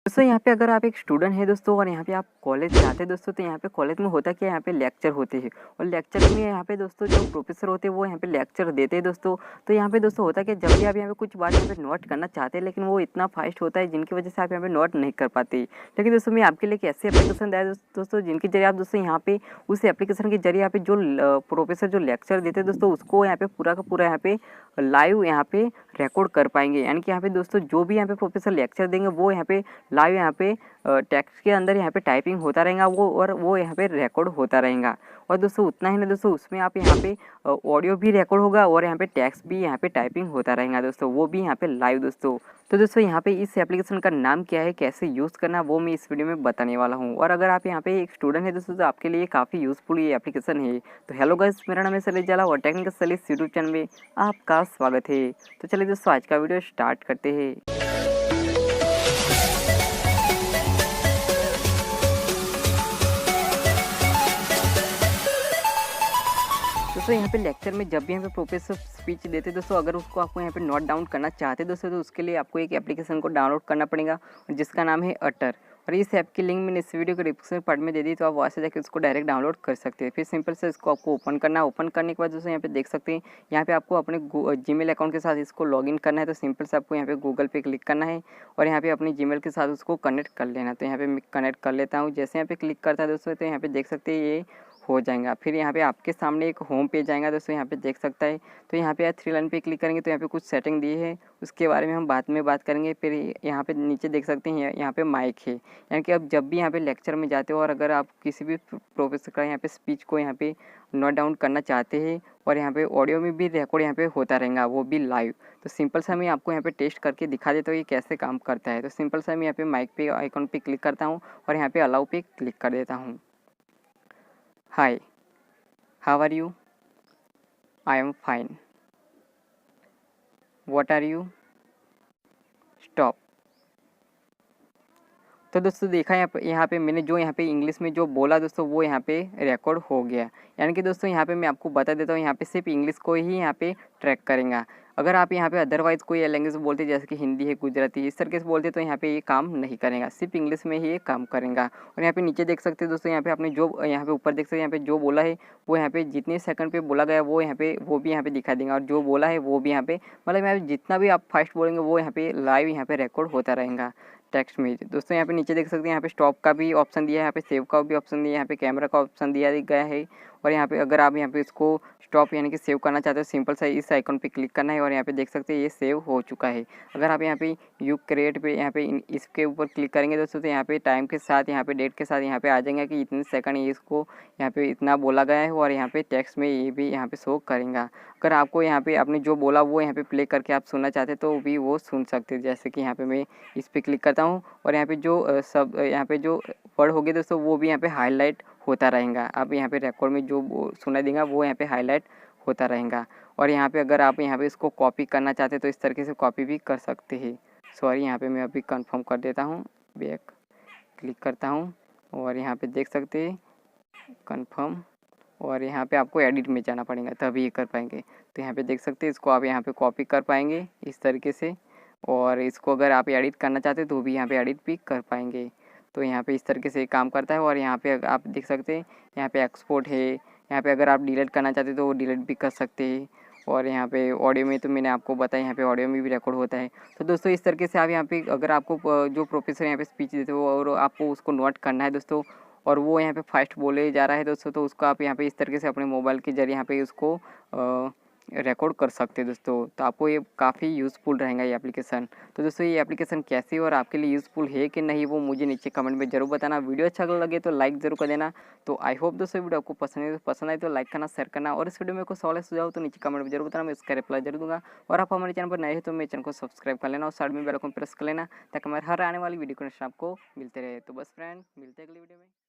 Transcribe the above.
दोस्तों यहाँ पे अगर आप एक स्टूडेंट हैं दोस्तों और यहाँ पे आप कॉलेज जाते हैं दोस्तों, तो यहाँ पे कॉलेज में होता क्या है, यहाँ पे लेक्चर होते हैं और लेक्चर में यहाँ पे दोस्तों जो प्रोफेसर होते हैं वो यहाँ पे लेक्चर देते हैं दोस्तों। तो यहाँ पे दोस्तों होता है कि जब भी आप यहाँ पे कुछ बात यहाँ पे नोट करना चाहते हैं, लेकिन वो इतना फास्ट होता है जिनकी वजह से आप यहाँ पे नोट नहीं कर पाते। लेकिन दोस्तों मैं आपके लिए एक ऐसी एप्लीकेशन दिया दोस्तों जिनके जरिए आप दोस्तों यहाँ पे उस एप्लीकेशन के जरिए यहाँ पे जो प्रोफेसर जो लेक्चर देते हैं दोस्तों उसको यहाँ पे पूरा का पूरा यहाँ पे लाइव यहाँ पे रिकॉर्ड कर पाएंगे। यानी कि यहाँ पे दोस्तों जो भी यहाँ पे प्रोफेसर लेक्चर देंगे वो यहाँ पे लाइव यहाँ पे टेक्स्ट के अंदर यहाँ पे टाइपिंग होता रहेगा वो यहाँ पे रिकॉर्ड होता रहेगा। और दोस्तों उतना ही ना दोस्तों, उसमें आप यहाँ पे ऑडियो भी रिकॉर्ड होगा और यहाँ पे टेक्स्ट भी यहाँ पे टाइपिंग होता रहेगा दोस्तों, वो भी यहाँ पे लाइव दोस्तों। तो दोस्तों यहाँ पे इस एप्लीकेशन का नाम क्या है, कैसे यूज़ करना, वो मैं इस वीडियो में बताने वाला हूँ। और अगर आप यहाँ पे एक स्टूडेंट है दोस्तों तो आपके लिए काफ़ी यूज़फुल ये एप्लीकेशन है। तो हेलो गाइस, मेरा नाम है शैलेश जाला और टेक्निकल शैलेश यूट्यूब चैनल में आपका स्वागत है। तो चलिए दोस्तों आज का वीडियो स्टार्ट करते हैं। दोस्तों यहाँ पे लेक्चर में जब भी यहाँ पे प्रोफेसर स्पीच देते दोस्तों, अगर उसको आपको यहाँ पे नोट डाउन करना चाहते दोस्तों तो उसके लिए आपको एक एप्लीकेशन को डाउनलोड करना पड़ेगा जिसका नाम है अटर। और इस ऐप की लिंक मैंने इस वीडियो के डिस्क्रिप्शन पार्ट में दे दी, तो आप वहाँ से जाकर उसको डायरेक्ट डाउनलोड कर सकते हैं। फिर सिंपल से इसको आपको ओपन करना है। ओपन करने के बाद दोस्तों यहाँ पे देख सकते हैं, यहाँ पे आपको अपने जीमेल अकाउंट के साथ इसको लॉगिन करना है। तो सिंपल से आपको यहाँ पे गूगल पे क्लिक करना है और यहाँ पे अपने जीमेल के साथ उसको कनेक्ट कर लेना। तो यहाँ पे मैं कनेक्ट कर लेता हूँ। जैसे यहाँ पे क्लिक करता है दोस्तों तो यहाँ पे देख सकते हैं ये हो जाएगा। फिर यहाँ पे आपके सामने एक होम पेज आएगा दोस्तों, यहाँ पे देख सकता है। तो यहाँ पे 3 लाइन पे क्लिक करेंगे तो यहाँ पे कुछ सेटिंग दी है, उसके बारे में हम बाद में बात करेंगे। फिर यहाँ पे नीचे देख सकते हैं यहाँ पे माइक है, यानी कि अब जब भी यहाँ पे लेक्चर में जाते हो और अगर आप किसी भी प्रोफेसर का यहाँ पे स्पीच को यहाँ पे नोट डाउन करना चाहते हैं और यहाँ पे ऑडियो में भी रिकॉर्ड यहाँ पे होता रहेगा, वो भी लाइव। तो सिंपल सा मैं आपको यहाँ पे टेस्ट करके दिखा देता हूँ ये कैसे काम करता है। तो सिंपल सा मैं यहाँ पे माइक पे आइकॉन पे क्लिक करता हूँ और यहाँ पे अलाउ पे क्लिक कर देता हूँ। हाय, how are you? I am fine. What are you? Stop. तो दोस्तों देखा यहाँ पे मैंने जो यहाँ पे इंग्लिश में जो बोला दोस्तों वो यहाँ पे रिकॉर्ड हो गया। यानी कि दोस्तों यहाँ पे मैं आपको बता देता हूँ, यहाँ पे सिर्फ इंग्लिश को ही यहाँ पे ट्रैक करेगा। अगर आप यहाँ पे अदरवाइज़ कोई लैंग्वेज बोलते जैसे कि हिंदी है, गुजराती, इस तरीके से बोलते तो यहाँ पे ये काम नहीं करेगा, सिर्फ इंग्लिश में ही ये काम करेगा। और यहाँ पे नीचे देख सकते हैं दोस्तों, यहाँ पे आपने जो यहाँ पे ऊपर देख सकते हैं यहाँ पे जो बोला है वो यहाँ पे जितने सेकंड पे बोला गया वो यहाँ पे वो भी यहाँ पे दिखा देंगे, और जो बोला है वो भी यहाँ पे मतलब यहाँ पे जितना भी आप फास्ट बोलेंगे वो यहाँ पे लाइव यहाँ पे रिकॉर्ड होता रहेगा टेक्स्ट में। दोस्तों यहाँ पे नीचे देख सकते हैं यहाँ पे स्टॉप का भी ऑप्शन दिया है, यहाँ पे सेव का भी ऑप्शन दिया है, यहाँ पे कैमरा का ऑप्शन दिया गया है। और यहाँ पे अगर आप यहाँ पे इसको स्टॉप यानी कि सेव करना चाहते हो, सिंपल सा इस आइकन पे क्लिक करना है और यहाँ पे देख सकते हैं ये सेव हो चुका है। अगर आप यहाँ पे यू क्रिएट पे यहाँ पे इसके ऊपर क्लिक करेंगे दोस्तों तो यहाँ पे टाइम के साथ यहाँ पे डेट के साथ यहाँ पे आ जाएगा कि इतने सेकंड ये इसको यहाँ पे इतना बोला गया है, और यहाँ पे टेक्स्ट में ये भी यहाँ पे शो करेगा। अगर आपको यहाँ पे आपने जो बोला वो यहाँ पे प्ले करके आप सुनना चाहते तो भी वो सुन सकते हैं। जैसे कि यहाँ पे मैं इस पर क्लिक करता हूँ और यहाँ पे जो सब यहाँ पे जो वर्ड हो गए दोस्तों वो भी यहाँ पे हाईलाइट होता रहेगा। आप यहाँ पे रिकॉर्ड में जो सुनाई देगा वो यहाँ पे हाईलाइट होता रहेगा। और यहाँ पे अगर आप यहाँ पे इसको कॉपी करना चाहते तो इस तरीके से कॉपी भी कर सकते हैं। सॉरी, यहाँ पे मैं अभी कंफर्म कर देता हूँ, बैक क्लिक करता हूँ और यहाँ पे देख सकते हैं कंफर्म, और यहाँ पे आपको एडिट में जाना पड़ेगा तभी ये कर पाएंगे। तो यहाँ पे देख सकते हैं इसको आप यहाँ पे कॉपी कर पाएंगे इस तरीके से, और इसको अगर आप एडिट करना चाहते तो भी यहाँ पे एडिट भी कर पाएंगे। तो यहाँ पे इस तरीके से काम करता है। और यहाँ पे आप देख सकते हैं यहाँ पे एक्सपोर्ट है, यहाँ पे अगर आप डिलीट करना चाहते तो वो डिलीट भी कर सकते हैं। और यहाँ पे ऑडियो में तो मैंने आपको बताया यहाँ पे ऑडियो में भी रिकॉर्ड होता है। तो दोस्तों इस तरीके से आप यहाँ पे अगर आपको जो प्रोफेसर यहाँ पे स्पीच देते हो और आपको उसको नोट करना है दोस्तों, और वो यहाँ पे फास्ट बोले जा रहा है दोस्तों, तो उसको आप यहाँ पे इस तरीके से अपने मोबाइल के जरिए यहाँ पे उसको रिकॉर्ड कर सकते हैं दोस्तों। तो आपको ये काफ़ी यूज़फुल रहेगा ये एप्लीकेशन। तो दोस्तों ये एप्लीकेशन कैसी और आपके लिए यूज़फुल है कि नहीं वो मुझे नीचे कमेंट में ज़रूर बताना। वीडियो अच्छा लगे तो लाइक ज़रूर कर देना। तो आई होप दोस्तों वीडियो आपको पसंद आए तो लाइक करना, शेयर करना, और इस वीडियो में कोई सवाल सुझाव तो नीचे कमेंट में जरूर बताना, मैं इसका रिप्लाई जरूर दूंगा। और आप हमारे चैनल पर नए हैं तो मेरे चैनल को सब्सक्राइब कर लेना और साइड में बेल आइकन प्रेस कर लेना ताकि हमारे हर आने वाली वीडियो को आपको मिलते रहे। तो बस फ्रेंड, मिलते हैं अगली वीडियो में।